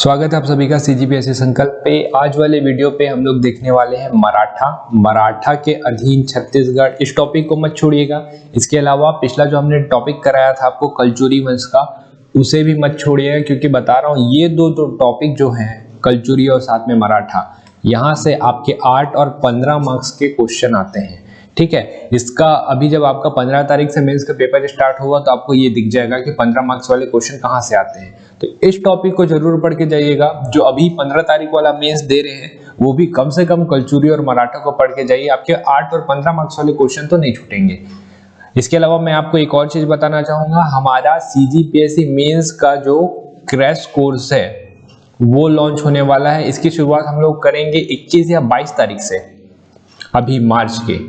स्वागत है आप सभी का सीजीपीएससी संकल्प पे। आज वाले वीडियो पे हम लोग देखने वाले हैं मराठा के अधीन छत्तीसगढ़। इस टॉपिक को मत छोड़िएगा। इसके अलावा पिछला जो हमने टॉपिक कराया था आपको कलचुरी वंश का, उसे भी मत छोड़िएगा, क्योंकि बता रहा हूँ ये दो टॉपिक जो हैं कलचुरी और साथ में मराठा, यहाँ से आपके 8 और 15 मार्क्स के क्वेश्चन आते हैं। ठीक है, इसका अभी जब आपका 15 तारीख से मेंस का पेपर स्टार्ट होगा तो आपको ये दिख जाएगा कि 15 मार्क्स वाले क्वेश्चन कहाँ से आते हैं। तो इस टॉपिक को जरूर पढ़ के जाइएगा। जो अभी 15 तारीख वाला मेंस दे रहे हैं वो भी कम से कम कलचुरी और मराठा को पढ़ के जाइए। आपके 8 और 15 मार्क्स वाले क्वेश्चन तो नहीं छूटेंगे। इसके अलावा मैं आपको एक और चीज बताना चाहूंगा, हमारा सीजीपीएससी मेंस का जो क्रैश कोर्स है वो लॉन्च होने वाला है। इसकी शुरुआत हम लोग करेंगे 21 या 22 तारीख से, अभी मार्च के।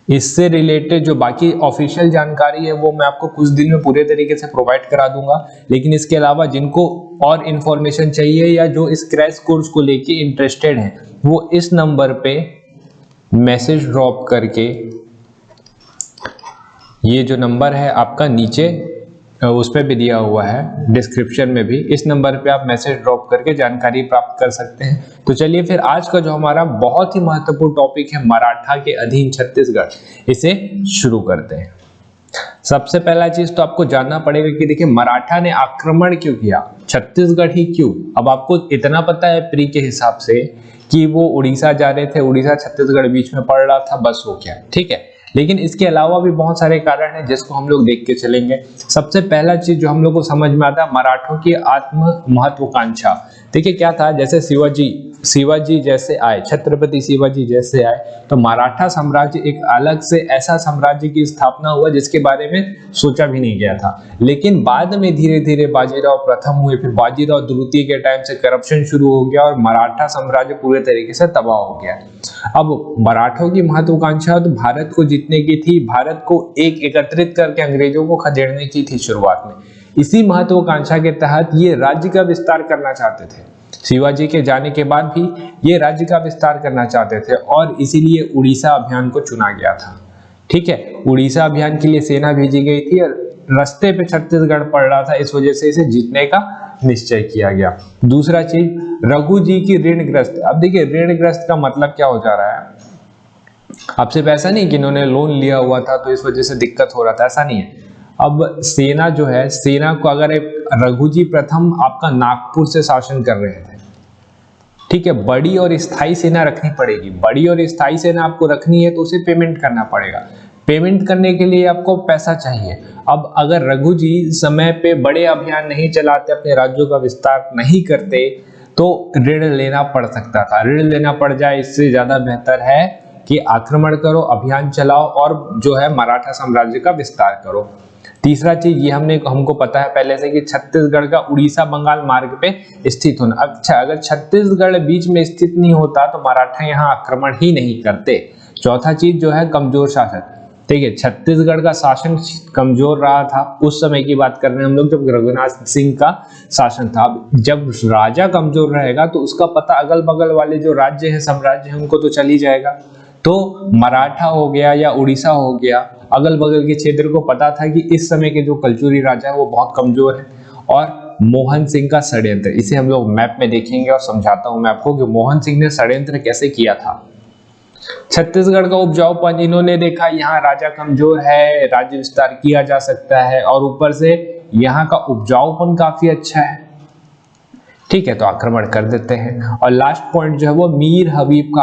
इससे रिलेटेड जो बाकी ऑफिशियल जानकारी है वो मैं आपको कुछ दिन में पूरे तरीके से प्रोवाइड करा दूंगा। लेकिन इसके अलावा जिनको और इंफॉर्मेशन चाहिए या जो इस क्रैश कोर्स को लेके इंटरेस्टेड हैं वो इस नंबर पे मैसेज ड्रॉप करके, ये जो नंबर है आपका नीचे उस पर भी दिया हुआ है डिस्क्रिप्शन में भी, इस नंबर पे आप मैसेज ड्रॉप करके जानकारी प्राप्त कर सकते हैं। तो चलिए फिर आज का जो हमारा बहुत ही महत्वपूर्ण टॉपिक है मराठा के अधीन छत्तीसगढ़, इसे शुरू करते हैं। सबसे पहला चीज तो आपको जानना पड़ेगा कि देखिए मराठा ने आक्रमण क्यों किया, छत्तीसगढ़ ही क्यों। अब आपको इतना पता है प्री के हिसाब से कि वो उड़ीसा जा रहे थे, उड़ीसा छत्तीसगढ़ बीच में पड़ रहा था, बस हो गया, ठीक है। लेकिन इसके अलावा भी बहुत सारे कारण हैं जिसको हम लोग देख के चलेंगे। सबसे पहला चीज जो हम लोग को समझ में आता है, मराठों की आत्म महत्वाकांक्षा। देखिए क्या था, जैसे शिवाजी जैसे आए, छत्रपति शिवाजी जैसे आए, तो मराठा साम्राज्य एक अलग से ऐसा साम्राज्य की स्थापना हुआ जिसके बारे में सोचा भी नहीं गया था। लेकिन बाद में धीरे धीरे बाजीराव प्रथम हुए, फिर बाजीराव द्वितीय के टाइम से करप्शन शुरू हो गया और मराठा साम्राज्य पूरे तरीके से तबाह हो गया। अब मराठों की महत्वाकांक्षा तो भारत को जीतने की थी, भारत को एकत्रित करके अंग्रेजों को खदेड़ने की थी शुरुआत में। इसी महत्वाकांक्षा के तहत ये राज्य का विस्तार करना चाहते थे। शिवाजी के जाने के बाद भी ये राज्य का विस्तार करना चाहते थे और इसीलिए उड़ीसा अभियान को चुना गया था। ठीक है, उड़ीसा अभियान के लिए सेना भेजी गई थी और रास्ते पे छत्तीसगढ़ पड़ रहा था, इस वजह से इसे जीतने का निश्चय किया गया। दूसरा चीज, रघु जी की ऋणग्रस्त। अब देखिए ऋणग्रस्त का मतलब क्या हो जा रहा है, अब सिर्फ ऐसा नहीं कि इन्होंने लोन लिया हुआ था तो इस वजह से दिक्कत हो रहा था, ऐसा नहीं है। अब सेना जो है, सेना को अगर रघु जी प्रथम आपका नागपुर से शासन कर रहे थे, ठीक है, बड़ी और स्थायी सेना रखनी पड़ेगी। बड़ी और स्थायी सेना आपको रखनी है तो उसे पेमेंट करना पड़ेगा। पेमेंट करने के लिए आपको पैसा चाहिए। अब अगर रघु जी समय पे बड़े अभियान नहीं चलाते, अपने राज्यों का विस्तार नहीं करते, तो ऋण लेना पड़ सकता था। ऋण लेना पड़ जाए, इससे ज्यादा बेहतर है कि आक्रमण करो, अभियान चलाओ और जो है मराठा साम्राज्य का विस्तार करो। तीसरा चीज ये हमको पता है पहले से कि छत्तीसगढ़ का उड़ीसा बंगाल मार्ग पे स्थित होना। अच्छा, अगर छत्तीसगढ़ बीच में स्थित नहीं होता तो मराठा यहाँ आक्रमण ही नहीं करते। चौथा चीज जो है कमजोर शासन। ठीक है, छत्तीसगढ़ का शासन कमजोर रहा था। उस समय की बात कर रहे हैं हम लोग जब रघुनाथ सिंह का शासन था। जब राजा कमजोर रहेगा तो उसका पता अगल बगल वाले जो राज्य है, साम्राज्य है, उनको तो चल ही जाएगा। तो मराठा हो गया या उड़ीसा हो गया, अगल बगल के क्षेत्र को पता था कि इस समय के जो कलचुरी राजा है वो बहुत कमजोर है। और मोहन सिंह का षड्यंत्र, इसे हम लोग मैप में देखेंगे और समझाता हूं मैं आपको कि मोहन सिंह ने षड्यंत्र कैसे किया था। छत्तीसगढ़ का उपजाऊपन इन्होंने देखा, यहाँ राजा कमजोर है, राज्य विस्तार किया जा सकता है और ऊपर से यहाँ का उपजाऊपन काफी अच्छा है, ठीक है, तो आक्रमण कर देते हैं। और लास्ट पॉइंट जो है वो मीर हबीब का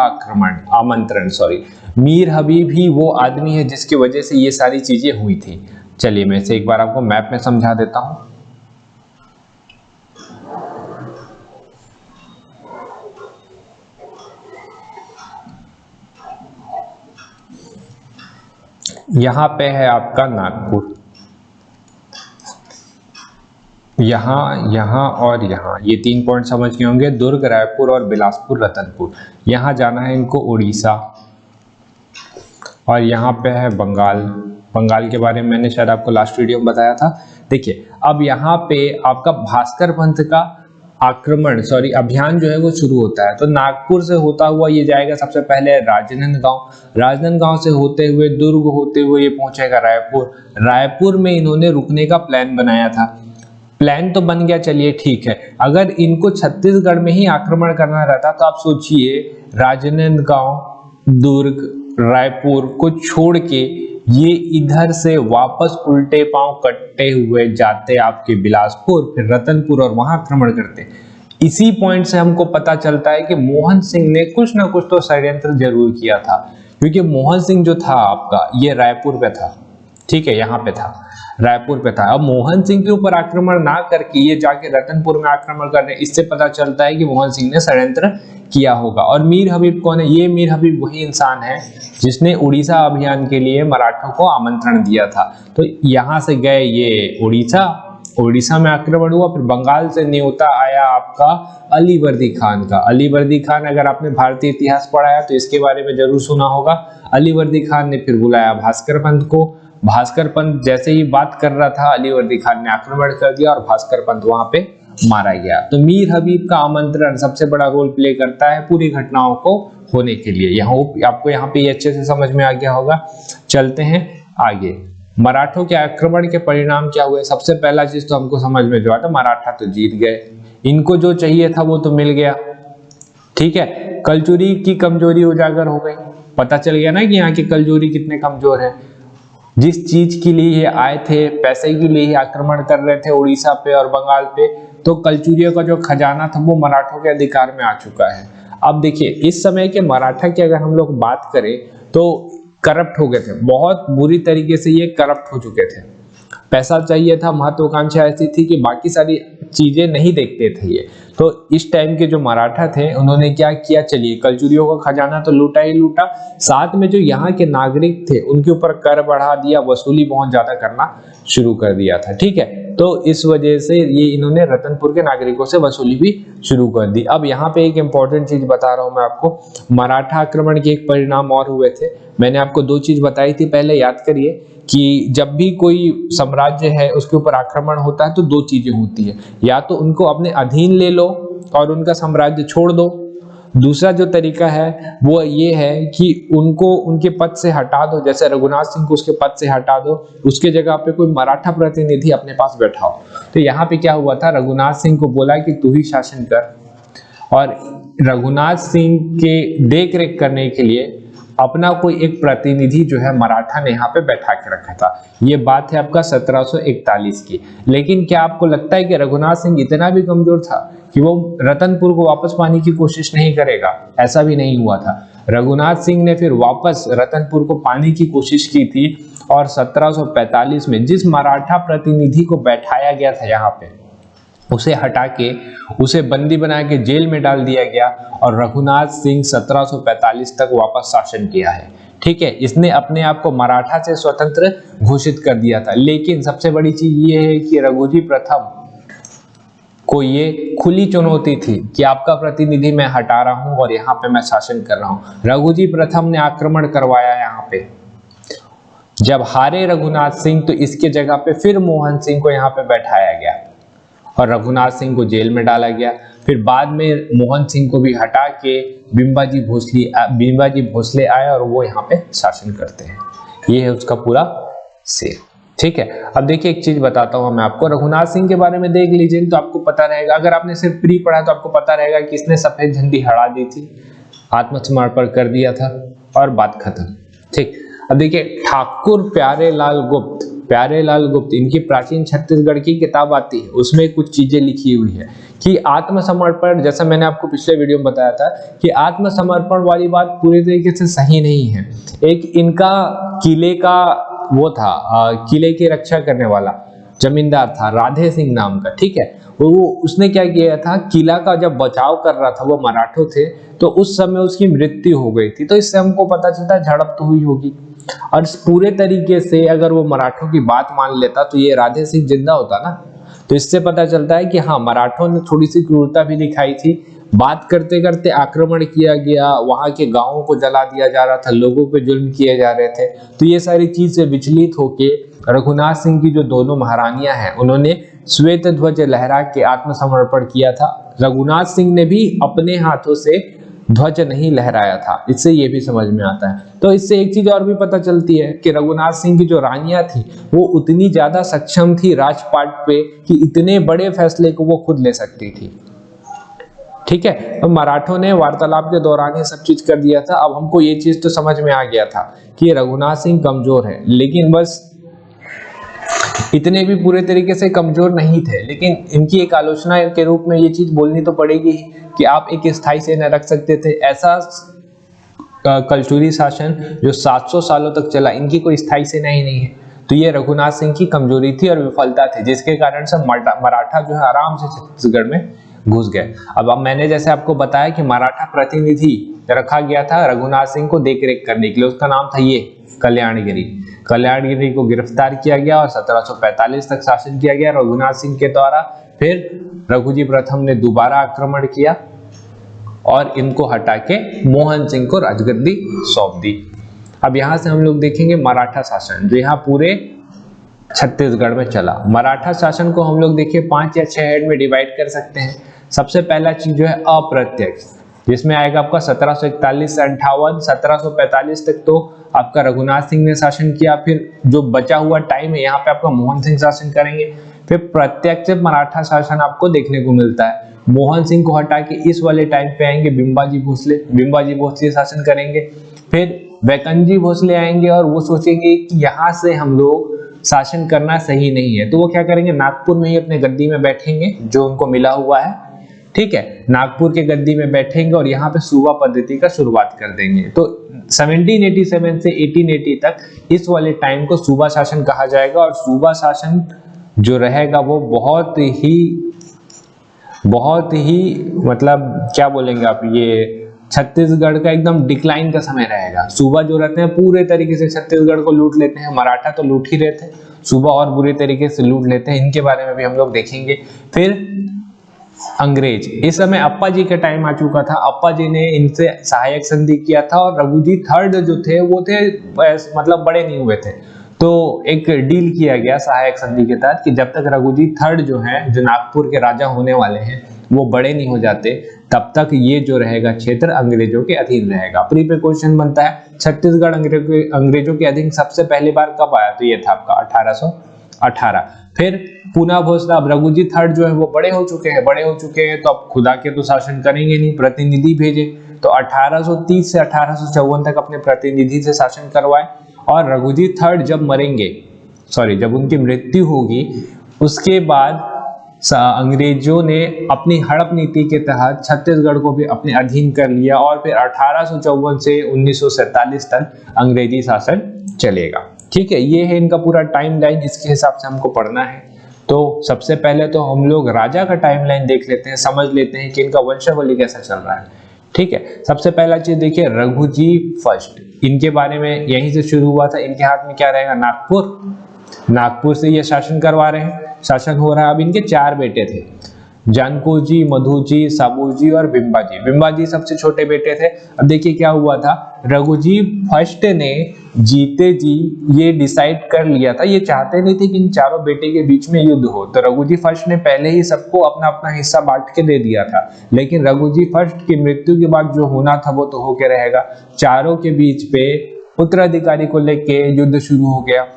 आमंत्रण, मीर हबीब ही वो आदमी है जिसकी वजह से ये सारी चीजें हुई थी। चलिए मैं इसे एक बार आपको मैप में समझा देता हूं। यहां पे है आपका नागपुर, यहाँ और यहाँ, ये 3 पॉइंट समझ गए होंगे। दुर्ग, रायपुर और बिलासपुर, रतनपुर। यहाँ जाना है इनको उड़ीसा। और यहाँ पे है बंगाल। बंगाल के बारे में मैंने शायद आपको लास्ट वीडियो में बताया था। देखिए अब यहाँ पे आपका भास्कर पंथ का अभियान जो है वो शुरू होता है। तो नागपुर से होता हुआ ये जाएगा सबसे पहले राजनांदगांव से होते हुए, दुर्ग होते हुए ये पहुंचेगा रायपुर। रायपुर में इन्होंने रुकने का प्लान बनाया था। प्लान तो बन गया, चलिए ठीक है। अगर इनको छत्तीसगढ़ में ही आक्रमण करना रहता तो आप सोचिए, राजनांदगांव, दुर्ग, रायपुर को छोड़ के ये इधर से वापस उल्टे पांव कटते हुए जाते आपके बिलासपुर, फिर रतनपुर और वहां आक्रमण करते। इसी पॉइंट से हमको पता चलता है कि मोहन सिंह ने कुछ ना कुछ तो षड्यंत्र जरूर किया था, क्योंकि मोहन सिंह जो था आपका, ये रायपुर पे था, ठीक है, यहाँ पे था, रायपुर पे था। अब मोहन सिंह के ऊपर आक्रमण ना करके ये जाके रतनपुर में आक्रमण कर रहे, इससे पता चलता है कि मोहन सिंह ने षड्यंत्र किया होगा। और मीर हबीब कौन है? ये मीर हबीब वही इंसान है जिसने उड़ीसा अभियान के लिए मराठों को आमंत्रण दिया था। तो यहाँ से गए ये उड़ीसा में आक्रमण हुआ, फिर बंगाल से न्योता आया आपका अलीवर्दी खान का। अलीवर्दी खान, अगर आपने भारतीय इतिहास पढ़ा है तो इसके बारे में जरूर सुना होगा। अलीवर्दी खान ने फिर बुलाया भास्कर पंत को। भास्कर पंत जैसे ही बात कर रहा था, अलीवर्दी खान ने आक्रमण कर दिया और भास्कर पंत वहां पे मारा गया। तो मीर हबीब का आमंत्रण सबसे बड़ा रोल प्ले करता है पूरी घटनाओं को होने के लिए। आपको यहाँ पे अच्छे से समझ में आ गया होगा। चलते हैं आगे। मराठों के आक्रमण के परिणाम क्या हुए? सबसे पहला चीज तो हमको समझ में जो आता, मराठा तो जीत गए, इनको जो चाहिए था वो तो मिल गया, ठीक है। कलचुरी की कमजोरी उजागर हो गई, पता चल गया ना कि यहाँ के कलचुरी कितने कमजोर है। जिस चीज के लिए ये आए थे, पैसे के लिए ही आक्रमण कर रहे थे उड़ीसा पे और बंगाल पे, तो कलचुरियों का जो खजाना था वो मराठों के अधिकार में आ चुका है। अब देखिए, इस समय के मराठा की अगर हम लोग बात करें तो करप्ट हो गए थे, बहुत बुरी तरीके से ये करप्ट हो चुके थे। पैसा चाहिए था, महत्वाकांक्षा ऐसी थी कि बाकी सारी चीजें नहीं देखते थे ये। तो इस टाइम के जो मराठा थे उन्होंने क्या किया, चलिए कलचुरियों का खजाना तो लूटा ही लूटा, साथ में जो यहाँ के नागरिक थे उनके ऊपर कर बढ़ा दिया, वसूली बहुत ज्यादा करना शुरू कर दिया था, ठीक है। तो इस वजह से ये इन्होंने रतनपुर के नागरिकों से वसूली भी शुरू कर दी। अब यहाँ पे एक इंपॉर्टेंट चीज बता रहा हूँ मैं आपको, मराठा आक्रमण के एक परिणाम और हुए थे। मैंने आपको दो चीज बताई थी पहले, याद करिए कि जब भी कोई साम्राज्य है उसके ऊपर आक्रमण होता है तो दो चीजें होती है, या तो उनको अपने अधीन ले लो और उनका साम्राज्य छोड़ दो, दूसरा जो तरीका है वो ये है कि उनको उनके पद से हटा दो, जैसे रघुनाथ सिंह को उसके पद से हटा दो, उसके जगह पे कोई मराठा प्रतिनिधि अपने पास बैठाओ। तो यहाँ पे क्या हुआ था, रघुनाथ सिंह को बोला कि तू ही शासन कर, और रघुनाथ सिंह के देख रेख करने के लिए अपना कोई एक प्रतिनिधि जो है मराठा ने यहाँ पे बैठा के रखा था। ये बात है आपका 1741 की। लेकिन क्या आपको लगता है कि रघुनाथ सिंह इतना भी कमजोर था कि वो रतनपुर को वापस पाने की कोशिश नहीं करेगा? ऐसा भी नहीं हुआ था। रघुनाथ सिंह ने फिर वापस रतनपुर को पाने की कोशिश की थी, और 1745 में जिस मराठा प्रतिनिधि को बैठाया गया था यहाँ पे, उसे हटा के उसे बंदी बना के जेल में डाल दिया गया, और रघुनाथ सिंह 1745 तक वापस शासन किया है, ठीक है। इसने अपने आप को मराठा से स्वतंत्र घोषित कर दिया था। लेकिन सबसे बड़ी चीज ये है कि रघुजी प्रथम को ये खुली चुनौती थी कि आपका प्रतिनिधि मैं हटा रहा हूं और यहाँ पे मैं शासन कर रहा हूं। रघुजी प्रथम ने आक्रमण करवाया यहाँ पे। जब हारे रघुनाथ सिंह तो इसके जगह पे फिर मोहन सिंह को यहाँ पे बैठाया गया और रघुनाथ सिंह को जेल में डाला गया। फिर बाद में मोहन सिंह को भी हटा के बिंबाजी भोसले आए और वो यहाँ पे शासन करते हैं। ये है उसका पूरा शेर, ठीक है। अब देखिए एक चीज बताता हूँ मैं आपको, रघुनाथ सिंह के बारे में देख लीजिए तो आपको पता रहेगा, अगर आपने सिर्फ प्री पढ़ा तो आपको पता रहेगा कि इसने सफेद झंडी हटा दी थी, आत्मसमर्पण कर दिया था और बात खत्म, ठीक। अब देखिए ठाकुर प्यारेलाल गुप्त इनकी प्राचीन छत्तीसगढ़ की किताब आती है, उसमें कुछ चीजें लिखी हुई है कि आत्मसमर्पण, जैसा मैंने आपको पिछले वीडियो में बताया था कि आत्मसमर्पण वाली बात पूरी तरीके से सही नहीं है। एक इनका किले का वो था, किले की रक्षा करने वाला जमींदार था राधे सिंह नाम का, ठीक है। वो उसने क्या किया था, किला का जब बचाव कर रहा था, वो मराठों थे, तो उस समय उसकी मृत्यु हो गई थी। तो इससे हमको पता चलता है झड़प तो हुई होगी, और पूरे तरीके से अगर वो मराठों की बात मान लेता तो ये राधे सिंह जिंदा होता ना। तो इससे पता चलता है कि हाँ, मराठों ने थोड़ी सी क्रूरता भी दिखाई थी। बात करते करते आक्रमण किया गया, वहां के गांवों को जला दिया जा रहा था, लोगों पे जुल्म किए जा रहे थे। तो ये सारी चीज से विचलित होके रघुनाथ सिंह की जो दोनों महारानियां हैं, उन्होंने श्वेत ध्वज लहरा के आत्मसमर्पण किया था। रघुनाथ सिंह ने भी अपने हाथों से ध्वज नहीं लहराया था। इससे ये भी समझ में आता है। तो इससे एक चीज और भी पता चलती है कि रघुनाथ सिंह की जो रानियां थी वो उतनी ज्यादा सक्षम थी राजपाट पे कि इतने बड़े फैसले को वो खुद ले सकती थी। ठीक है, तो मराठों ने वार्तालाप के दौरान ये सब चीज कर दिया था। अब हमको ये चीज तो समझ में आ गया था कि रघुनाथ सिंह कमजोर है, लेकिन बस इतने भी पूरे तरीके से कमजोर नहीं थे। लेकिन इनकी एक आलोचना के रूप में ये चीज बोलनी तो पड़ेगी कि आप एक स्थायी सेना रख सकते थे। ऐसा कलचुरी शासन जो 700 सालों तक चला, इनकी कोई स्थायी सेना ही नहीं है। तो ये रघुनाथ सिंह की कमजोरी थी और विफलता थी, जिसके कारण से मराठा जो है आराम से छत्तीसगढ़ में घुस गए। अब मैंने जैसे आपको बताया कि मराठा प्रतिनिधि रखा गया था रघुनाथ सिंह को देखरेख करने के लिए, उसका नाम था ये कल्याणगिरी। कल्याणगिरी को गिरफ्तार किया गया और 1745 तक शासन किया गया रघुनाथ सिंह के द्वारा। फिर रघुजी प्रथम ने दोबारा आक्रमण किया और इनको हटा के मोहन सिंह को राजगद्दी सौंप दी। अब यहां से हम लोग देखेंगे मराठा शासन जो यहाँ पूरे छत्तीसगढ़ में चला। मराठा शासन को हम लोग देखिए 5 या 6 हेड में डिवाइड कर सकते हैं। सबसे पहला चीज जो है अप्रत्यक्ष, जिसमें आएगा आपका 1741 से 58। 1745 तक तो आपका रघुनाथ सिंह ने शासन किया। फिर जो बचा हुआ टाइम है यहाँ पे आपका मोहन सिंह शासन करेंगे। फिर प्रत्यक्ष मराठा शासन आपको देखने को मिलता है। मोहन सिंह को हटा के इस वाले टाइम पे आएंगे बिंबाजी भोसले। बिंबाजी भोसले शासन करेंगे। फिर वैकनजी भोसले आएंगे और वो सोचेंगे कि यहाँ से हम लोग शासन करना सही नहीं है, तो वो क्या करेंगे, नागपुर में ही अपने गद्दी में बैठेंगे जो उनको मिला हुआ है। ठीक है, नागपुर के गद्दी में बैठेंगे और यहाँ पे सूबा पद्धति का शुरुआत कर देंगे। तो 1787 से 1880 तक इस वाले टाइम को सूबा शासन कहा जाएगा। और सूबा शासन जो रहेगा वो बहुत ही मतलब क्या बोलेंगे आप, ये छत्तीसगढ़ का एकदम डिक्लाइन का समय रहेगा। सूबा जो रहते हैं पूरे तरीके से छत्तीसगढ़ को लूट लेते हैं। मराठा तो लूट ही रहे थे, सूबा और बुरे तरीके से लूट लेते हैं। इनके बारे में भी हम लोग देखेंगे। फिर अंग्रेज, इस समय अप्पा जी का टाइम आ चुका था। अप्पा जी ने इनसे सहायक संधि किया था और रघुजी थर्ड जो थे वो थे मतलब बड़े नहीं हुए थे। तो एक डील किया गया सहायक संधि के तहत कि जब तक रघुजी थर्ड जो है, जो नागपुर के राजा होने वाले हैं, वो बड़े नहीं हो जाते, तब तक ये जो रहेगा क्षेत्र अंग्रेजों के अधीन रहेगा। प्री पे क्वेश्चन बनता है छत्तीसगढ़ अंग्रेजों के अधीन सबसे पहली बार कब आया, तो ये था आपका 1818। फिर पूना भोसले, अब रघुजी थर्ड जो है वो बड़े हो चुके हैं तो अब खुदा के तो शासन करेंगे नहीं, प्रतिनिधि भेजे। तो 1830 से 1854 तक अपने प्रतिनिधि से शासन करवाए। और रघुजी थर्ड जब जब उनकी मृत्यु होगी, उसके बाद अंग्रेजों ने अपनी हड़प नीति के तहत छत्तीसगढ़ को भी अपने अधीन कर लिया और फिर 1854 से 1947 तक अंग्रेजी शासन चलेगा। ठीक है, ये है इनका पूरा टाइमलाइन, इसके हिसाब से हमको पढ़ना है। तो सबसे पहले तो हम लोग राजा का टाइमलाइन देख लेते हैं, समझ लेते हैं कि इनका वंशावली कैसा चल रहा है। ठीक है, सबसे पहला चीज देखिए रघुजी फर्स्ट, इनके बारे में यहीं से शुरू हुआ था। इनके हाथ में क्या रहेगा, नागपुर से ये शासन करवा रहे हैं, शासन हो रहा है। अब इनके 4 बेटे थे, जानकोजी, मधुजी, साबूजी और बिंबाजी। बिंबाजी सबसे छोटे बेटे थे। अब देखिए क्या हुआ था, रघुजी फर्स्ट ने जीते जी ये डिसाइड कर लिया था, ये चाहते नहीं थे कि इन चारों बेटे के बीच में युद्ध हो। तो रघुजी फर्स्ट ने पहले ही सबको अपना अपना हिस्सा बांट के दे दिया था। लेकिन रघुजी फर्स्ट की मृत्यु के बाद जो होना था वो तो होके रहेगा। चारों के बीच पे उत्तराधिकारी को लेके युद्ध शुरू हो गया।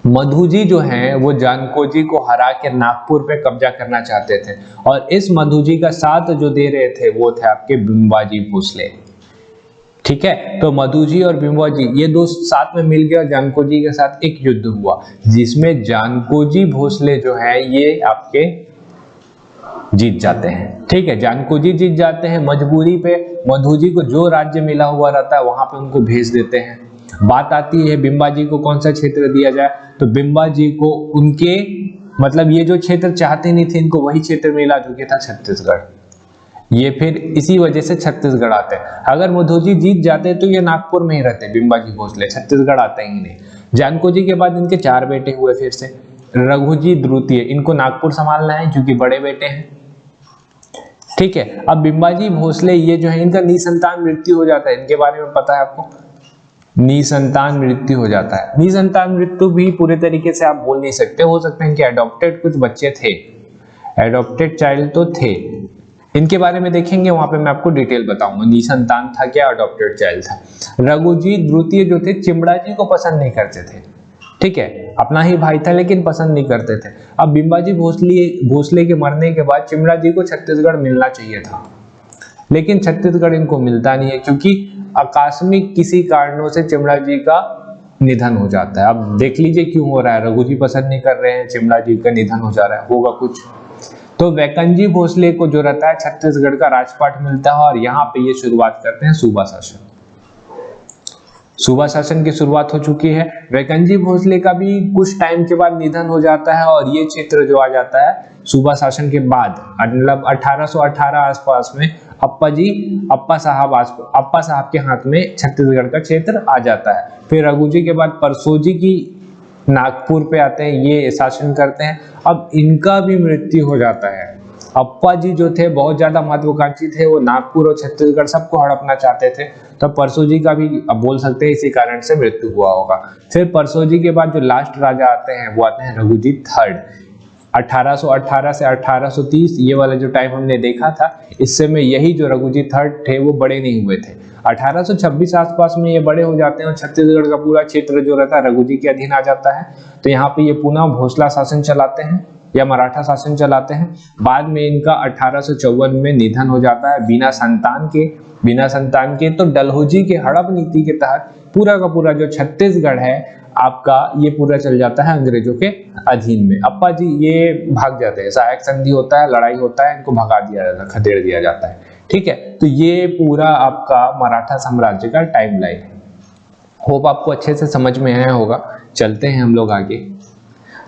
मधुजी जो हैं वो जानकोजी को हरा के नागपुर पे कब्जा करना चाहते थे और इस मधुजी का साथ जो दे रहे थे वो थे आपके बिंबाजी भोसले। ठीक है, तो मधुजी और बिंबाजी ये दो साथ में मिल गए और जानकोजी के साथ एक युद्ध हुआ जिसमें जानकोजी भोसले जो है ये आपके जीत जाते हैं। ठीक है, जानकोजी जीत जाते हैं। मजबूरी पे मधुजी को जो राज्य मिला हुआ रहता है वहां पे उनको भेज देते हैं। बात आती है बिंबाजी को कौन सा क्षेत्र दिया जाए, तो बिंबाजी को उनके मतलब ये जो क्षेत्र चाहते नहीं थे इनको वही क्षेत्र मिला जो कि था छत्तीसगढ़। ये फिर इसी वजह से छत्तीसगढ़ आते हैं। अगर मधुजी जीत जाते तो ये नागपुर में ही रहते बिंबाजी भोसले, छत्तीसगढ़ आते ही नहीं। जानकोजी के बाद इनके 4 बेटे हुए फिर से, रघुजी द्वितीय, इनको नागपुर संभालना है क्योंकि बड़े बेटे हैं। ठीक है, अब बिंबाजी भोसले ये जो है इनका निसंतान मृत्यु हो जाता है। इनके बारे में पता है आपको, निसंतान मृत्यु हो जाता है। निसंतान मृत्यु भी पूरे तरीके से आप बोल नहीं सकते, हो सकते हैं कि एडॉप्टेड कुछ बच्चे थे, एडॉप्टेड चाइल्ड तो थे, इनके बारे में देखेंगे, वहां पे मैं आपको डिटेल बताऊंगा। निसंतान था क्या, अडॉप्टेड चाइल्ड था। रघुजी द्वितीय जो थे चिमड़ा जी को पसंद नहीं करते थे, ठीक है, अपना ही भाई था लेकिन पसंद नहीं करते थे। अब बिंबाजी भोसले के मरने के बाद चिमड़ा जी को छत्तीसगढ़ मिलना चाहिए था, लेकिन छत्तीसगढ़ इनको मिलता नहीं है, क्योंकि आकस्मिक किसी कारणों से चिमड़ा जी का निधन हो जाता है। अब देख लीजिए क्यों हो रहा है, रघुजी पसंद नहीं कर रहे हैं, चिमड़ा जी का निधन हो जा रहा है, होगा कुछ। तो वैकनजी भोसले को जो रहता है छत्तीसगढ़ का राजपाट मिलता है, और यहाँ पे ये शुरुआत करते हैं सूबा शासन। सूबा शासन की शुरुआत हो चुकी है। वैकनजी भोसले का भी कुछ टाइम के बाद निधन हो जाता है, और ये क्षेत्र जो आ जाता है सूबा शासन के बाद, मतलब 1818 आसपास में अप्पा साहब के हाथ में छत्तीसगढ़ का क्षेत्र आ जाता है। फिर रघुजी के बाद परसोजी की नागपुर पे आते हैं, ये शासन करते हैं। अब इनका भी मृत्यु हो जाता है। अप्पा जी जो थे बहुत ज्यादा महत्वाकांक्षी थे, वो नागपुर और छत्तीसगढ़ सबको हड़पना चाहते थे, तो परसोजी का भी अब बोल सकते हैं इसी कारण से मृत्यु हुआ होगा। फिर परसोजी के बाद जो लास्ट राजा आते हैं वो आते हैं रघुजी थर्ड। 1818 से 1830 ये वाला जो टाइम हमने देखा था, इससे में यही जो रघुजी थर्ड थे वो बड़े नहीं हुए थे। 1826 आसपास में ये बड़े हो जाते हैं, और छत्तीसगढ़ का पूरा क्षेत्र जो रहता है रघुजी के अधीन आ जाता है। तो यहाँ पे ये पुनः भोसला शासन चलाते हैं या मराठा शासन चलाते हैं। बाद में इनका 1854 में निधन हो जाता है बिना संतान के। तो डलहौजी के हड़प नीति के तहत पूरा का पूरा जो छत्तीसगढ़ है आपका, ये पूरा चल जाता है अंग्रेजों के अधीन में। अप्पा जी ये भाग जाते हैं, सहायक संधि होता है, लड़ाई होता है, इनको भगा दिया जाता है, खदेड़ दिया जाता है, ठीक है। तो ये पूरा आपका मराठा साम्राज्य का टाइमलाइन है। होप आपको अच्छे से समझ में आया होगा। चलते हैं हम लोग आगे।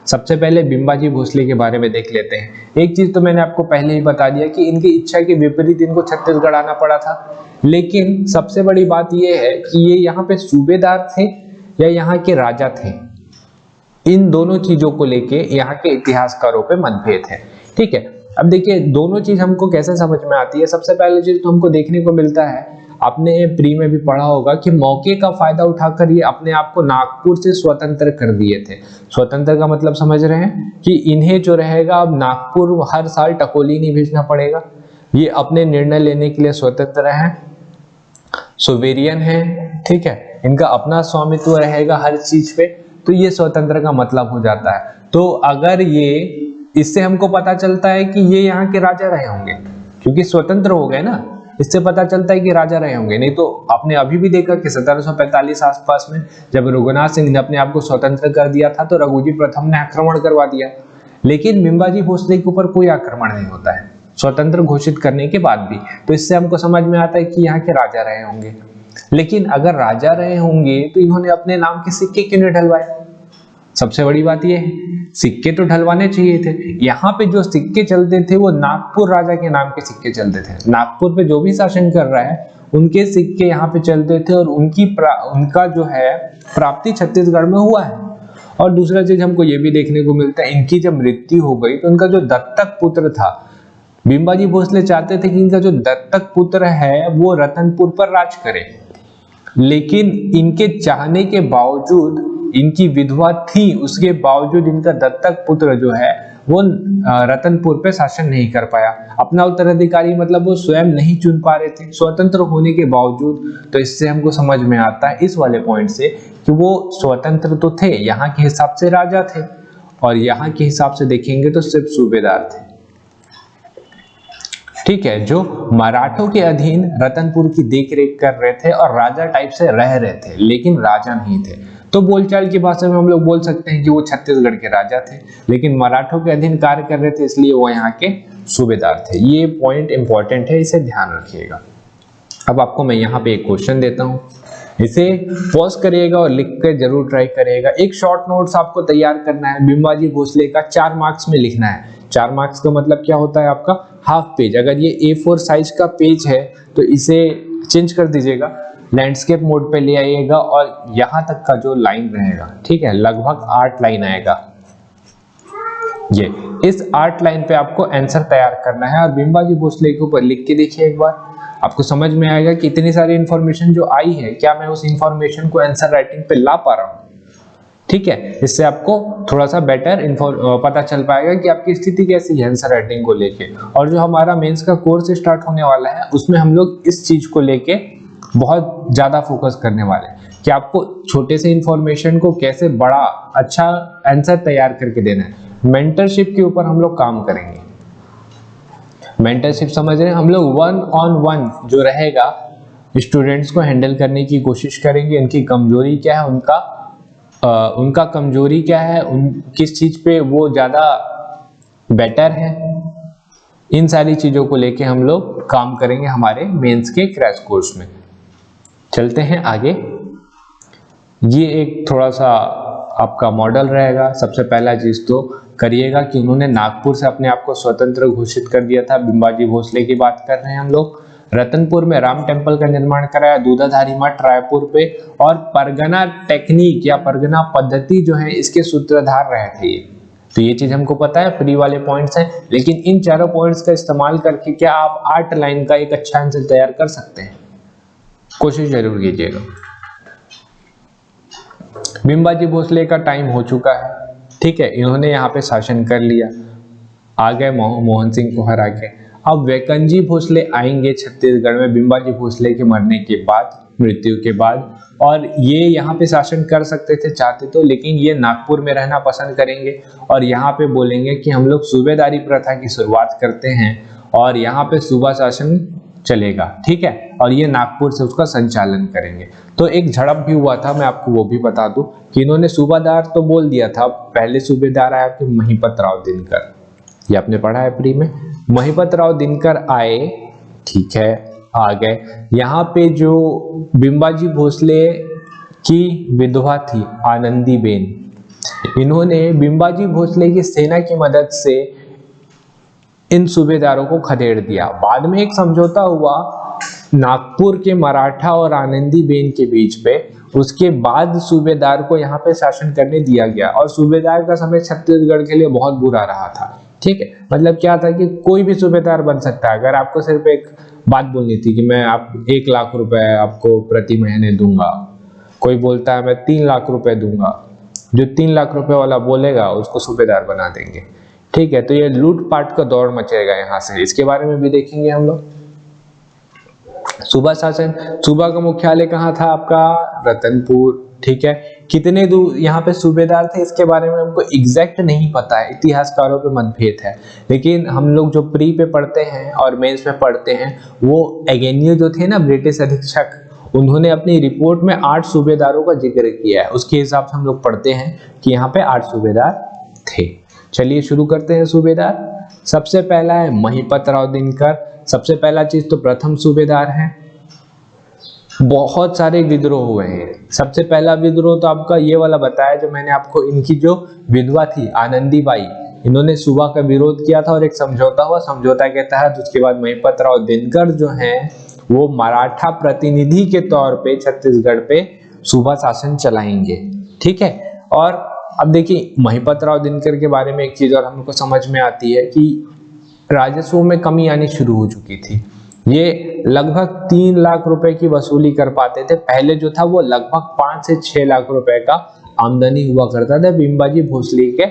सबसे पहले बिंबाजी भोसले के बारे में देख लेते हैं। एक चीज तो मैंने आपको पहले ही बता दिया कि इनकी इच्छा के विपरीत इनको छत्तीसगढ़ आना पड़ा था, लेकिन सबसे बड़ी बात यह है कि ये यहाँ पे सूबेदार थे या यहाँ के राजा थे। इन दोनों चीजों को लेके यहाँ के इतिहासकारों पे मतभेद है, ठीक है। अब देखिए दोनों चीज हमको कैसे समझ में आती है। सबसे पहले चीज तो हमको देखने को मिलता है, आपने प्री में भी पढ़ा होगा कि मौके का फायदा उठाकर ये अपने आप को नागपुर से स्वतंत्र कर दिए थे। स्वतंत्र का मतलब समझ रहे हैं कि इन्हें जो रहेगा अब नागपुर हर साल टकोली नहीं भेजना पड़ेगा, ये अपने निर्णय लेने के लिए स्वतंत्र हैं, सोवेरियन है, ठीक है, इनका अपना स्वामित्व रहेगा हर चीज पे। तो ये स्वतंत्र का मतलब हो जाता है। तो अगर ये, इससे हमको पता चलता है कि ये यहाँ के राजा रहे होंगे, क्योंकि स्वतंत्र हो गए ना, इससे पता चलता है कि राजा रहे होंगे। नहीं तो आपने अभी भी देखा कि 1745 आसपास में जब रघुनाथ सिंह ने अपने आप को स्वतंत्र कर दिया था, तो रघुजी प्रथम ने आक्रमण करवा दिया, लेकिन बिंबाजी भोसले के ऊपर कोई आक्रमण नहीं होता है स्वतंत्र घोषित करने के बाद भी। तो इससे हमको समझ में आता है कि यहाँ के राजा रहे होंगे। लेकिन अगर राजा रहे होंगे तो इन्होंने अपने नाम के सिक्के क्यों नहीं ढलवाए? सबसे बड़ी बात यह है, सिक्के तो ढलवाने चाहिए थे। यहाँ पे जो सिक्के चलते थे वो नागपुर राजा के नाम के सिक्के चलते थे। नागपुर पे जो भी शासन कर रहा है उनके सिक्के यहाँ पे चलते थे, और उनका जो है प्राप्ति छत्तीसगढ़ में हुआ है। और दूसरा चीज हमको ये भी देखने को मिलता है, इनकी जब मृत्यु हो गई तो उनका जो दत्तक पुत्र था, बिंबाजी भोसले चाहते थे कि इनका जो दत्तक पुत्र है वो रतनपुर पर राज करे, लेकिन इनके चाहने के बावजूद, इनकी विधवा थी उसके बावजूद इनका दत्तक पुत्र जो है वो रतनपुर पे शासन नहीं कर पाया। अपना उत्तराधिकारी मतलब वो स्वयं नहीं चुन पा रहे थे स्वतंत्र होने के बावजूद। तो इससे हमको समझ में आता है इस वाले पॉइंट से कि वो स्वतंत्र तो थे, यहाँ के हिसाब से राजा थे, और यहाँ के हिसाब से देखेंगे तो सिर्फ सूबेदार थे, ठीक है, जो मराठों के अधीन रतनपुर की देखरेख कर रहे थे और राजा टाइप से रह रहे थे, लेकिन राजा नहीं थे। तो बोलचाल की भाषा में हम लोग बोल सकते हैं कि वो छत्तीसगढ़ के राजा थे, लेकिन मराठों के अधीन कार्य कर रहे थे, इसलिए वो यहाँ के सूबेदार थे। ये पॉइंट इंपॉर्टेंट है, इसे ध्यान रखिएगा। अब आपको मैं यहाँ पे एक क्वेश्चन देता हूँ, इसे पॉज करिएगा और लिख कर जरूर ट्राई करिएगा। एक शॉर्ट नोट्स आपको तैयार करना है, बिंबाजी भोसले का 4 मार्क्स में लिखना है। 4 मार्क्स का मतलब क्या होता है आपका, हाफ पेज। अगर ये A4 साइज का पेज है तो इसे चेंज कर दीजिएगा, लैंडस्केप मोड पे ले आइएगा, और यहाँ तक का जो लाइन रहेगा, ठीक है, लगभग 8 लाइन आएगा। ये इस 8 लाइन पे आपको आंसर तैयार करना है, और बिंबाजी भोसले के ऊपर लिख के देखिए एक बार, आपको समझ में आएगा कि इतनी सारी इंफॉर्मेशन जो आई है, क्या मैं उस इंफॉर्मेशन को आंसर राइटिंग पे ला पा रहा हूँ, ठीक है, इससे आपको थोड़ा सा बेटर पता चल पाएगा कि आपकी स्थिति कैसी है आंसर राइटिंग को लेके। और जो हमारा मेंस का कोर्स स्टार्ट होने वाला है उसमें हम लोग इस चीज को लेके बहुत ज्यादा फोकस करने वाले हैं कि आपको छोटे से इंफॉर्मेशन को कैसे बड़ा अच्छा आंसर तैयार करके देना है। मेंटरशिप के ऊपर हम लोग काम करेंगे। मेंटरशिप समझ रहे हैं, हम लोग 1-on-1 जो रहेगा स्टूडेंट्स को हैंडल करने की कोशिश करेंगे। उनकी कमजोरी क्या है, उनका कमजोरी क्या है, किस चीज पे वो ज्यादा बेटर है, इन सारी चीजों को लेके हम लोग काम करेंगे हमारे मेंस के क्रैश कोर्स में। चलते हैं आगे। ये एक थोड़ा सा आपका मॉडल रहेगा। सबसे पहला चीज तो करिएगा कि उन्होंने नागपुर से अपने आप को स्वतंत्र घोषित कर दिया था। बिंबाजी भोसले की बात कर रहे हैं हम लोग। रतनपुर में राम टेम्पल का निर्माण कराया, दूधाधारी मठ रायपुर पे, और परगना टेक्निक या परगना पद्धति जो है इसके सूत्रधार रहे थे ये। तो ये चीज हमको पता है, प्री वाले पॉइंट्स हैं। लेकिन इन चारों पॉइंट्स का इस्तेमाल करके क्या आप 8 लाइन का एक अच्छा आंसर तैयार कर सकते हैं? कोशिश जरूर कीजिएगा। बिंबाजी भोसले का टाइम हो चुका है, ठीक है, इन्होंने यहाँ पे शासन कर लिया, आ गए मोहन सिंह को हरा के। अब वैकनजी भोसले आएंगे छत्तीसगढ़ में बिंबाजी भोसले के मरने के बाद, मृत्यु के बाद, और ये यहाँ पे शासन कर सकते थे चाहते तो, लेकिन ये नागपुर में रहना पसंद करेंगे और यहाँ पे बोलेंगे कि हम लोग सूबेदारी प्रथा की शुरुआत करते हैं और यहाँ पे सूबा शासन चलेगा, ठीक है, और ये नागपुर से उसका संचालन करेंगे। तो एक झड़प भी हुआ था, मैं आपको वो भी बता दूं कि इन्होंने सूबादार तो बोल दिया था। पहले सूबेदार आया कि महिपत राव दिनकर, ये आपने पढ़ा है प्री में। महिपत राव दिनकर आए, ठीक है, आ गए। यहाँ पे जो बिंबाजी भोसले की विधवा थी आनंदीबेन, इन्होंने बिंबाजी भोसले की सेना की मदद से इन सूबेदारों को खदेड़ दिया। बाद में एक समझौता हुआ नागपुर के मराठा और आनंदीबेन के बीच पे, उसके बाद सूबेदार को यहाँ पे शासन करने दिया गया। और सूबेदार का समय छत्तीसगढ़ के लिए बहुत बुरा रहा था, ठीक है, मतलब क्या था कि कोई भी सूबेदार बन सकता है। अगर आपको सिर्फ एक बात बोलनी थी कि मैं आप 1 लाख रुपए आपको प्रति महीने दूंगा, कोई बोलता है मैं 3 लाख रुपए दूंगा, जो 3 लाख रुपए वाला बोलेगा उसको सूबेदार बना देंगे, ठीक है। तो ये लूटपाट का दौर मचेगा यहाँ से, इसके बारे में भी देखेंगे हम लोग। सूबा शासन, सूबा का मुख्यालय कहाँ था आपका? रतनपुर, ठीक है। कितने दूर यहाँ पे सूबेदार थे इसके बारे में हमको एग्जैक्ट नहीं पता है, इतिहासकारों पे मतभेद है। लेकिन हम लोग जो प्री पे पढ़ते हैं और मेंस में पढ़ते हैं, वो एगेनियो जो थे ना ब्रिटिश अधीक्षक, उन्होंने अपनी रिपोर्ट में 8 सूबेदारों का जिक्र किया है। उसके हिसाब से हम लोग पढ़ते हैं कि यहाँ पे 8 सूबेदार थे। चलिए शुरू करते हैं। सूबेदार सबसे पहला है महिपत राव दिनकर। सबसे पहला चीज तो प्रथम सूबेदार है। बहुत सारे विद्रोह हुए हैं। सबसे पहला विद्रोह तो आपका ये वाला बताया जो मैंने आपको, इनकी जो विधवा थी आनंदीबाई, इन्होंने सूबा का विरोध किया था और एक समझौता हुआ, समझौता के तहत उसके बाद महिपत राव दिनकर जो हैं वो मराठा प्रतिनिधि के तौर पे छत्तीसगढ़ पे सूबा शासन चलाएंगे, ठीक है। और अब देखिए महिपत राव दिनकर के बारे में एक चीज और हमको समझ में आती है कि राजस्व में कमी आनी शुरू हो चुकी थी। ये लगभग 3 लाख रुपए की वसूली कर पाते थे। पहले जो था वो लगभग 5 से 6 लाख रुपए का आमदनी हुआ करता था बिंबाजी भोसले के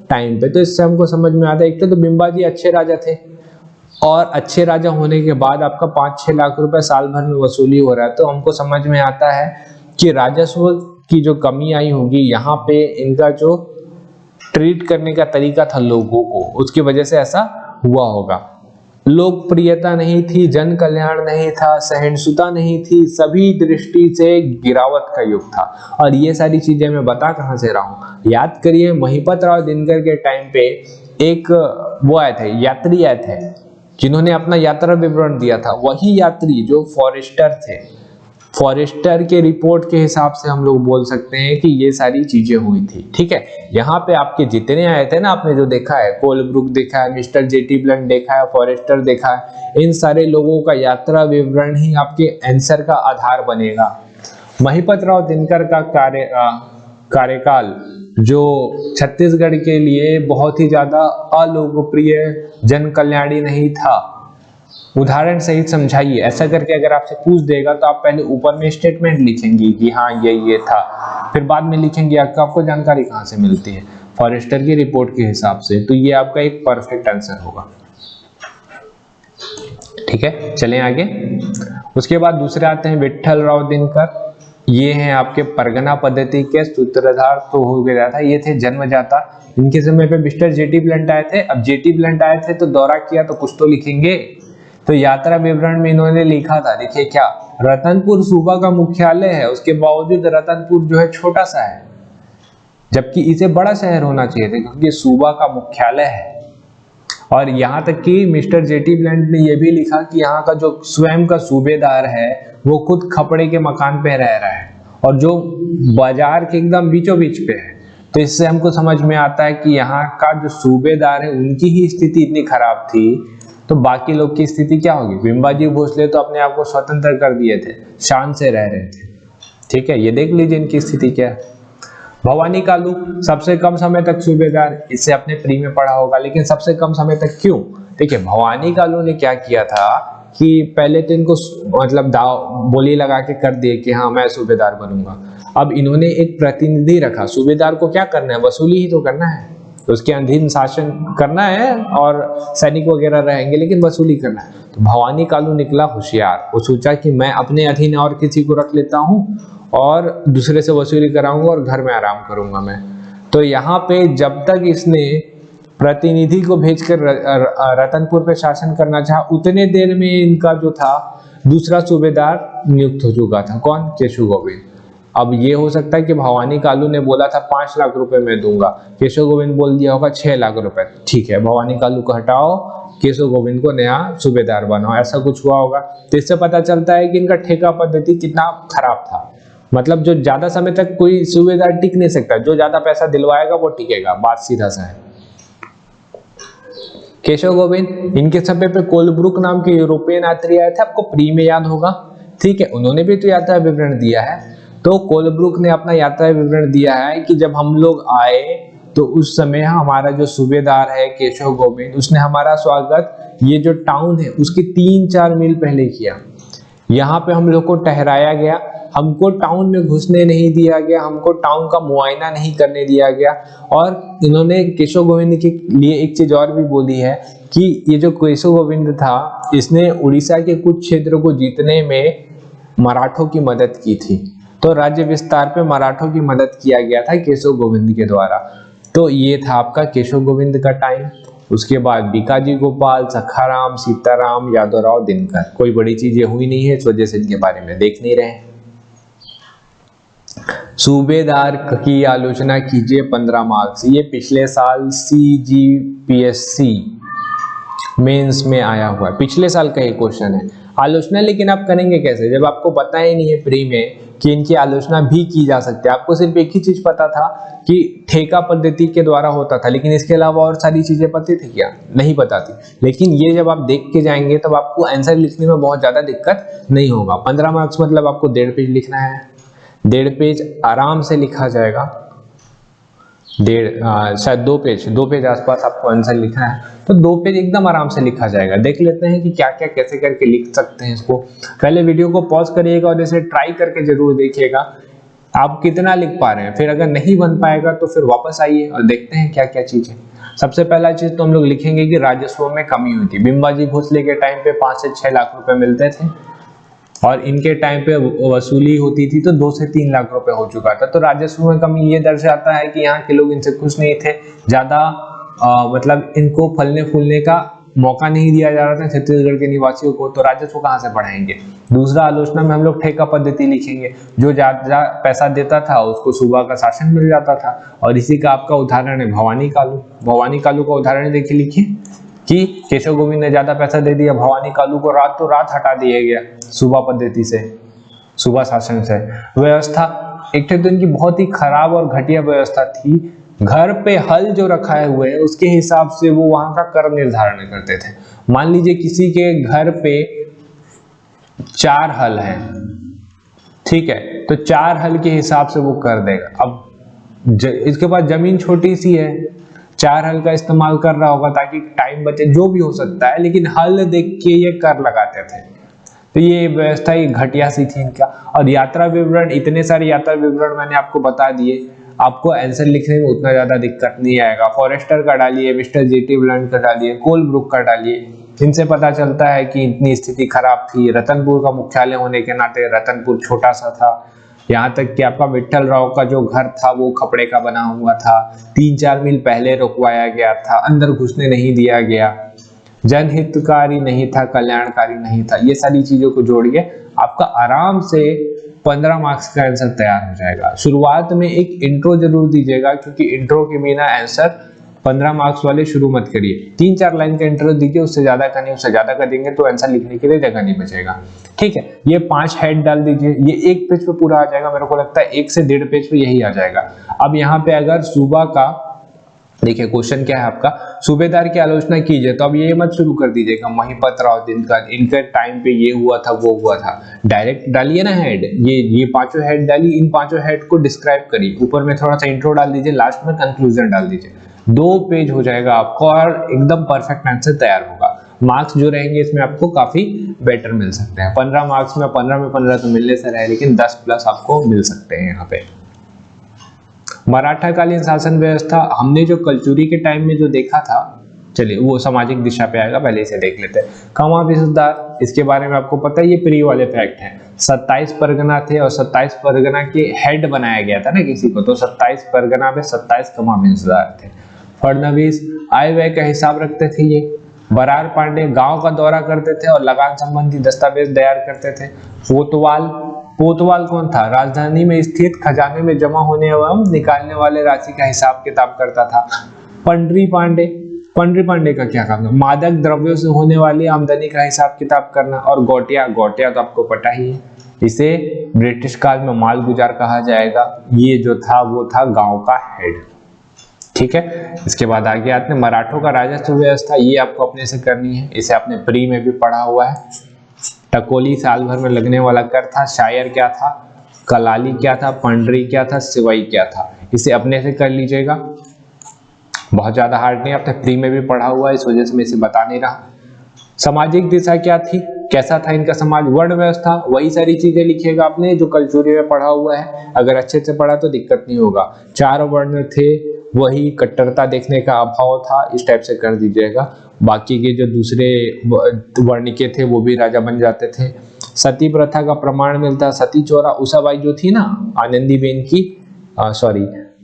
टाइम पे। तो इससे हमको समझ में आता है एक तो बिंबाजी अच्छे राजा थे, और अच्छे राजा होने के बाद आपका 5-6 लाख रुपए साल भर में वसूली हो रहा है। तो हमको समझ में आता है कि राजस्व की जो कमी आई होगी यहाँ पे, इनका जो ट्रीट करने का तरीका था लोगों को, उसकी वजह से ऐसा हुआ होगा। लोकप्रियता नहीं थी, जन कल्याण नहीं था, सहिष्णुता नहीं थी, सभी दृष्टि से गिरावट का युग था। और ये सारी चीजें मैं बता कहां से रहा हूं, याद करिए महिपत राव दिनकर के टाइम पे एक वो आए थे, यात्री आए थे, जिन्होंने अपना यात्रा विवरण दिया था। वही यात्री जो फॉरेस्टर थे, फॉरेस्टर के रिपोर्ट के हिसाब से हम लोग बोल सकते हैं कि ये सारी चीजें हुई थी, ठीक है। यहाँ पे आपके जितने आए थे ना, आपने जो देखा है, कोलब्रुक देखा है, मिस्टर जेटी ब्लंट देखा है, फॉरेस्टर देखा है, इन सारे लोगों का यात्रा विवरण ही आपके आंसर का आधार बनेगा। महिपत राव दिनकर का कार्यकाल जो छत्तीसगढ़ के लिए बहुत ही ज्यादा अलोकप्रिय, जन कल्याणी नहीं था, उदाहरण सहित समझाइए। ऐसा करके अगर आपसे पूछ देगा तो आप पहले ऊपर में स्टेटमेंट लिखेंगे कि हाँ ये था, फिर बाद में लिखेंगे आपको जानकारी कहाँ से मिलती है, फॉरेस्टर की रिपोर्ट के हिसाब से। तो ये आपका एक परफेक्ट आंसर होगा। ठीक है, चलें आगे। उसके बाद दूसरे आते हैं विट्ठलराव दिनकर। ये हैं आपके परगना पद्धति के सूत्रधार तो हो गया था, ये थे जन्मजाता। इनके समय पे मिस्टर जेटी ब्लंट आए थे। अब जेटी ब्लंट आए थे तो दौरा किया तो कुछ तो लिखेंगे। तो यात्रा विवरण में इन्होंने लिखा था, देखिए क्या, रतनपुर सूबा का मुख्यालय है, उसके बावजूद रतनपुर जो है छोटा सा है, जबकि इसे बड़ा शहर होना चाहिए था क्योंकि सूबा का मुख्यालय है। और यहाँ तक कि मिस्टर जेटी ब्लंट ने यह भी लिखा कि यहाँ का जो स्वयं का सूबेदार है वो खुद खपड़े के मकान पे रह रहा है और जो बाजार के एकदम बीचों बीच पे है। तो इससे हमको समझ में आता है कि यहाँ का जो सूबेदार है उनकी ही स्थिति इतनी खराब थी तो बाकी लोग की स्थिति क्या होगी। बिंबाजी भोसले तो अपने आप को स्वतंत्र कर दिए थे, शान से रह रहे थे। ठीक है, ये देख लीजिए इनकी स्थिति क्या है। भवानी कालू सबसे कम समय तक सूबेदार, इससे अपने प्री में पढ़ा होगा, लेकिन सबसे कम समय तक क्यों? देखिए भवानी कालू ने क्या किया था कि पहले तो इनको मतलब बोली लगा के कर दिए कि हाँ मैं सूबेदार बनूंगा। अब इन्होंने एक प्रतिनिधि रखा, सूबेदार को क्या करना है, वसूली ही तो करना है, तो उसके अधीन शासन करना है और सैनिक वगैरह रहेंगे लेकिन वसूली करना है। तो भवानी कालू निकला होशियार, वो सोचा कि मैं अपने अधीन और किसी को रख लेता हूँ और दूसरे से वसूली कराऊंगा और घर में आराम करूंगा मैं। तो यहाँ पे जब तक इसने प्रतिनिधि को भेजकर रतनपुर पे शासन करना चाहा, उतने देर में इनका जो था दूसरा सूबेदार नियुक्त हो चुका था, कौन, केशव गोविंद। अब ये हो सकता है कि भवानी कालू ने बोला था 5 लाख रुपए मैं दूंगा, केशव गोविंद बोल दिया होगा 6 लाख रुपए। ठीक है, भवानी कालू को हटाओ, केशव गोविंद को नया सूबेदार बनाओ, ऐसा कुछ हुआ होगा। तो इससे पता चलता है कि इनका ठेका पद्धति कितना खराब था। मतलब जो ज्यादा समय तक कोई सूबेदार टिक नहीं सकता, जो ज्यादा पैसा दिलवाएगा वो टिकेगा, बात सीधा सा है। केशव गोविंद, इनके समय पे कोलब्रुक नाम के यूरोपियन यात्री आए थे, आपको प्री में याद होगा। ठीक है, उन्होंने भी तो यात्रा विवरण दिया है। तो कोलब्रुक ने अपना यात्रा विवरण दिया है कि जब हम लोग आए तो उस समय हमारा जो सूबेदार है केशव गोविंद, उसने हमारा स्वागत ये जो टाउन है उसके 3-4 मील पहले किया। यहाँ पे हम लोग को ठहराया गया, हमको टाउन में घुसने नहीं दिया गया, हमको टाउन का मुआयना नहीं करने दिया गया। और इन्होंने केशव गोविंद के लिए एक चीज और भी बोली है कि ये जो केशव गोविंद था इसने उड़ीसा के कुछ क्षेत्रों को जीतने में मराठों की मदद की थी। तो राज्य विस्तार पे मराठों की मदद किया गया था केशव गोविंद के द्वारा। तो ये था आपका केशव गोविंद का टाइम। उसके बाद बीकाजी गोपाल, सखाराम, सीताराम, यादवराव दिनकर, कोई बड़ी चीजें हुई नहीं है, इस वजह से इनके बारे में देख नहीं रहे। सूबेदार की आलोचना कीजिए 15 मार्क्स, ये पिछले साल CGPSC मेंस में आया हुआ है, पिछले साल का ही क्वेश्चन है। आलोचना लेकिन आप करेंगे कैसे जब आपको पता ही नहीं है प्री में कि इनकी आलोचना भी की जा सकती है। आपको सिर्फ एक ही चीज पता था कि ठेका पद्धति के द्वारा होता था, लेकिन इसके अलावा और सारी चीजें पता थी क्या, नहीं पता थी। लेकिन ये जब आप देख के जाएंगे तब आपको आंसर लिखने में बहुत ज्यादा दिक्कत नहीं होगा। 15 मार्क्स मतलब आपको 1.5 पेज लिखना है, 1.5 पेज आराम से लिखा जाएगा, शायद 2 पेज आसपास आपको आंसर लिखना है, तो 2 पेज एकदम आराम से लिखा जाएगा। देख लेते हैं कि क्या क्या कैसे करके लिख सकते हैं इसको। पहले वीडियो को पॉज करिएगा और इसे ट्राई करके जरूर देखिएगा आप कितना लिख पा रहे हैं। फिर अगर नहीं बन पाएगा तो फिर वापस आइए और देखते हैं क्या क्या चीज है। सबसे पहला चीज तो हम लोग लिखेंगे कि राजस्व में कमी हुई थी। बिंबाजी भोसले के टाइम पे 5 से 6 लाख रुपए मिलते थे और इनके टाइम पे वसूली होती थी तो 2 से 3 लाख रुपए हो चुका था। तो राजस्व में कमी ये दर्शाता है कि यहाँ के लोग इनसे खुश नहीं थे, ज्यादा मतलब इनको फलने फूलने का मौका नहीं दिया जा रहा था छत्तीसगढ़ के निवासियों को, तो राजस्व कहाँ से बढ़ाएंगे। दूसरा आलोचना में हम लोग ठेका पद्धति लिखेंगे, जो ज्यादा पैसा देता था उसको सूबा का शासन मिल जाता था। और इसी का आपका उदाहरण है भवानी कालू। भवानी कालू का उदाहरण देखिए, लिखिए कि केशव गोविंद ने ज्यादा पैसा दे दिया, भवानी कालू को रातों रात हटा दिया गया सूबा पद्धति से, सूबा शासन से। व्यवस्था, एक तो इनकी बहुत ही खराब और घटिया व्यवस्था थी। घर पे हल जो रखा हुए है उसके हिसाब से वो वहां का कर निर्धारण करते थे। मान लीजिए किसी के घर पे 4 हल हैं, ठीक है, तो 4 हल के हिसाब से वो कर देगा। अब इसके पास जमीन छोटी सी है, 4 हल का इस्तेमाल कर रहा होगा ताकि टाइम बचे, जो भी हो सकता है, लेकिन हल देख के ये कर लगाते थे। तो ये व्यवस्था ही घटिया सी थी इनका। और यात्रा विवरण, इतने सारे यात्रा विवरण मैंने आपको बता दिए, आपको आंसर लिखने में उतना ज्यादा दिक्कत नहीं आएगा। फॉरेस्टर का डालिए, मिस्टर जेटी ब्लंट का डालिए, कोलब्रुक का डालिए, इनसे पता चलता है कि इतनी स्थिति खराब थी। रतनपुर का मुख्यालय होने के नाते रतनपुर छोटा सा था, यहाँ तक कि आपका विट्ठल राव का जो घर था वो खपड़े का बना हुआ था, 3-4 मील पहले रुकवाया गया था, अंदर घुसने नहीं दिया गया, जनहितकारी नहीं था, कल्याणकारी नहीं था। ये सारी चीजों को जोड़िए, आपका आराम से 15 मार्क्स का आंसर तैयार हो जाएगा। शुरुआत में एक इंट्रो जरूर दीजिएगा, क्योंकि इंट्रो के बिना आंसर 15 मार्क्स वाले शुरू मत करिए। 3-4 लाइन का इंट्रो दीजिए, उससे ज्यादा का नहीं, उससे ज्यादा का देंगे तो आंसर लिखने के लिए जगह नहीं बचेगा। ठीक है, ये 5 हेड डाल दीजिए, ये एक पेज पे पूरा आ जाएगा। मेरे को लगता है 1 से 1.5 पेज पे यही आ जाएगा। अब यहाँ पे अगर सुबह का देखिए क्वेश्चन क्या है आपका, सूबेदार की आलोचना कीजिए, तो अब ये मत शुरू कर दीजिएगा महिपत राव दिनकर, इनके टाइम पे ये हुआ था वो हुआ था। डायरेक्ट डालिए ना हेड, ये 5 हेड डालिए, इन 5 हेड को डिस्क्राइब करिए, ऊपर में थोड़ा सा इंट्रो डाल दीजिए, लास्ट में कंक्लूजन डाल दीजिए। 2 पेज हो जाएगा आपको और एकदम परफेक्ट आंसर तैयार होगा। मार्क्स जो रहेंगे इसमें आपको काफी बेटर मिल सकते हैं। 15 मार्क्स में 15 में 15 तो मिलने से रहे, लेकिन 10 प्लस आपको मिल सकते हैं यहाँ पे। मराठा कालीन शासन व्यवस्था हमने जो कलचुरी के टाइम में जो देखा था, चलिए वो सामाजिक दिशा पे आएगा, पहले इसे देख लेते हैं। कमापि सुधार, इसके बारे में आपको पता है, ये प्री वाले फैक्ट हैं। 27 परगना थे और 27 परगना के हेड बनाया गया था ना किसी को, तो 27 परगना पे 27 कमापि सुधार थे। फडणवीस आय व्यय का हिसाब रखते थे। ये बरार पांडे गांव का दौरा करते थे और लगान संबंधी दस्तावेज तैयार करते थे। पोतवाल कौन था, राजधानी में स्थित खजाने में जमा होने एवं निकालने वाले राशि का हिसाब किताब करता था। पंडरी पांडे का क्या काम था, मादक द्रव्यों से होने वाली आमदनी का हिसाब किताब करना। और गौटिया तो आपको पता ही है, इसे ब्रिटिश काल में माल गुजार कहा जाएगा। ये जो था वो था गांव का हेड। ठीक है, इसके बाद आगे आते हैं मराठों का राजस्व व्यवस्था। ये आपको अपने से करनी है, इसे आपने प्री में भी पढ़ा हुआ है। टकोली साल भर में लगने वाला कर था। शायर क्या था, कलाली क्या था, पंडरी क्या था, सिवाई क्या था। इसे अपने से कर लीजिएगा, बहुत ज्यादा हार्ड नहीं, आपने प्री में भी पढ़ा हुआ है, इस वजह से मैं इसे बता नहीं रहा। सामाजिक दिशा क्या थी, कैसा था इनका समाज। वर्ण व्यवस्था, वही सारी चीजें लिखिएगा आपने जो कलचुरी में पढ़ा हुआ है, अगर अच्छे से पढ़ा तो दिक्कत नहीं होगा। 4 वर्ण थे, वही कट्टरता देखने का अभाव था, इस टाइप से कर दीजिएगा। बाकी के जो दूसरे वर्णिके थे वो भी राजा बन जाते थे। सती प्रथा का प्रमाण मिलता। सती चौरा उषाबाई जो थी ना, आनंदीबेन की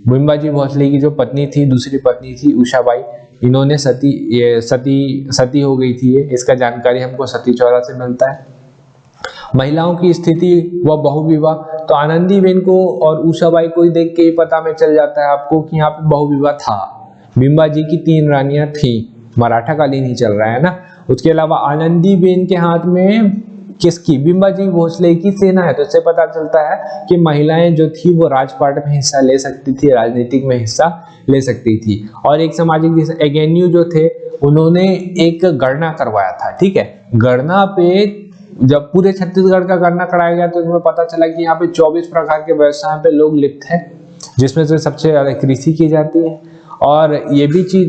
बिंबाजी भोसले की जो पत्नी थी, दूसरी पत्नी थी उषाबाई, इन्होंने सती हो गई थी। ये इसका जानकारी हमको सती चौरा से मिलता है। महिलाओं की स्थिति व बहुविवाह, तो आनंदीबेन को और उषाबाई को ही देख के ही पता में चल जाता है आपको कि यहाँ पे बहुविवाह था। बिंबाजी की 3 रानियां थी, मराठा कालीन ही चल रहा है ना। उसके अलावा आनंदीबेन के हाथ में किसकी, बिंबाजी भोसले की सेना है, तो इससे पता चलता है कि महिलाएं जो थी वो राजपाट में हिस्सा ले सकती थी, राजनीतिक में हिस्सा ले सकती थी। और एक सामाजिक एगेन्यू जो थे, उन्होंने एक गणना करवाया था। ठीक है, गणना पे जब पूरे छत्तीसगढ़ का गणना कराया गया तो इसमें पता चला कि यहाँ पे 24 प्रकार के व्यवसाय पे लोग लिप्त हैं, जिसमें से सबसे ज्यादा कृषि की जाती है। और ये भी चीज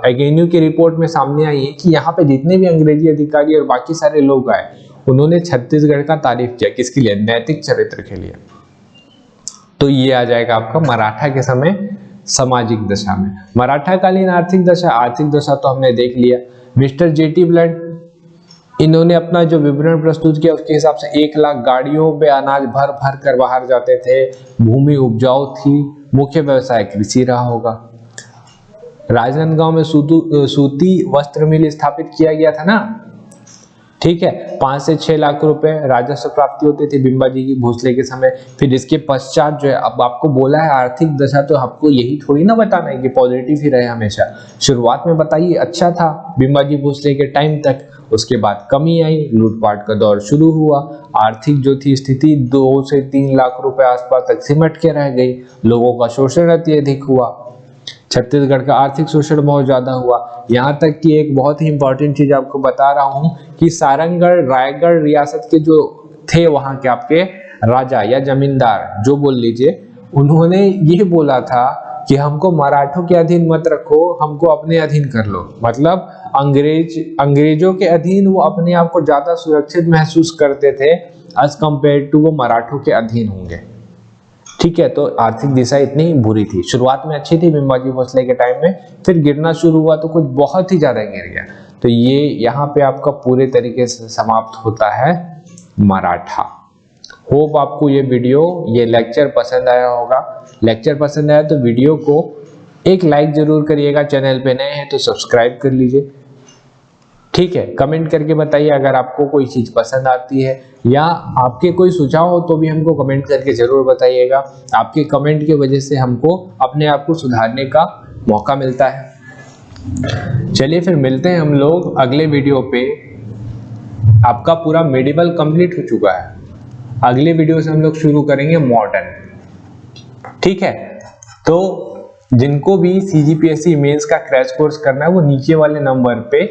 एगेन्यू की रिपोर्ट में सामने आई है कि यहाँ पे जितने भी अंग्रेजी अधिकारी और बाकी सारे लोग आए, उन्होंने छत्तीसगढ़ का तारीफ किया, किसके लिए, नैतिक चरित्र के लिए। तो ये आ जाएगा आपका मराठा के समय सामाजिक दशा में। मराठा कालीन आर्थिक दशा तो हमने देख लिया। मिस्टर जेटी ब्लंट, इन्होंने अपना जो विवरण प्रस्तुत किया उसके हिसाब से 1 लाख गाड़ियों पे अनाज भर भर कर बाहर जाते थे। भूमि उपजाऊ थी, मुख्य व्यवसाय कृषि रहा होगा। राजनांदगांव में सूती वस्त्र मिल स्थापित किया गया था ना। ठीक है, 5 से 6 लाख रुपए राजस्व प्राप्ति होती थी बिंबाजी की भोसले के समय। फिर इसके पश्चात जो है, अब आपको बोला है आर्थिक दशा, तो आपको यही थोड़ी ना बताना है कि पॉजिटिव ही रहे हमेशा। शुरुआत में बताइए अच्छा था बिंबाजी भोसले के टाइम तक, उसके बाद कमी आई, लूटपाट का दौर शुरू हुआ, आर्थिक जो थी स्थिति 2 से 3 लाख रुपए आसपास तक सिमट के रह गई, लोगों का शोषण अत्यधिक हुआ, छत्तीसगढ़ का आर्थिक शोषण बहुत ज्यादा हुआ। यहाँ तक कि एक बहुत ही इंपॉर्टेंट चीज आपको बता रहा हूँ कि सारंगढ़ रायगढ़ रियासत के जो थे वहां के आपके राजा या जमींदार जो बोल लीजिए, उन्होंने ये बोला था कि हमको मराठों के अधीन मत रखो, हमको अपने अधीन कर लो। मतलब अंग्रेजों के अधीन वो अपने आप को ज्यादा सुरक्षित महसूस करते थे एज कंपेयर टू वो मराठों के अधीन होंगे। ठीक है, तो आर्थिक दिशा इतनी बुरी थी। शुरुआत में अच्छी थी भिमबाजी भोसले के टाइम में, फिर गिरना शुरू हुआ तो कुछ बहुत ही ज्यादा गिर गया। तो ये यहाँ पे आपका पूरे तरीके से समाप्त होता है मराठा। होप आपको ये वीडियो, ये लेक्चर पसंद आया होगा। लेक्चर पसंद आया तो वीडियो को एक लाइक जरूर करिएगा, चैनल पे नए हैं तो सब्सक्राइब कर लीजिए। ठीक है, कमेंट करके बताइए अगर आपको कोई चीज पसंद आती है या आपके कोई सुझाव हो तो भी हमको कमेंट करके जरूर बताइएगा। आपके कमेंट की वजह से हमको अपने आप को सुधारने का मौका मिलता है। चलिए फिर मिलते हैं हम लोग अगले वीडियो पे। आपका पूरा मेडिवल कंप्लीट हो चुका है, अगले वीडियो से हम लोग शुरू करेंगे मॉडर्न। ठीक है, तो जिनको भी CGPSC मेंस का क्रैश कोर्स करना है वो नीचे वाले नंबर पे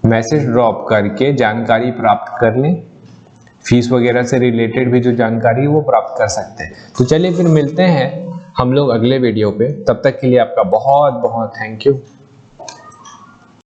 मैसेज ड्रॉप करके जानकारी प्राप्त कर लें। फीस वगैरह से रिलेटेड भी जो जानकारी वो प्राप्त कर सकते हैं। तो चलिए फिर मिलते हैं हम लोग अगले वीडियो पे, तब तक के लिए आपका बहुत बहुत थैंक यू।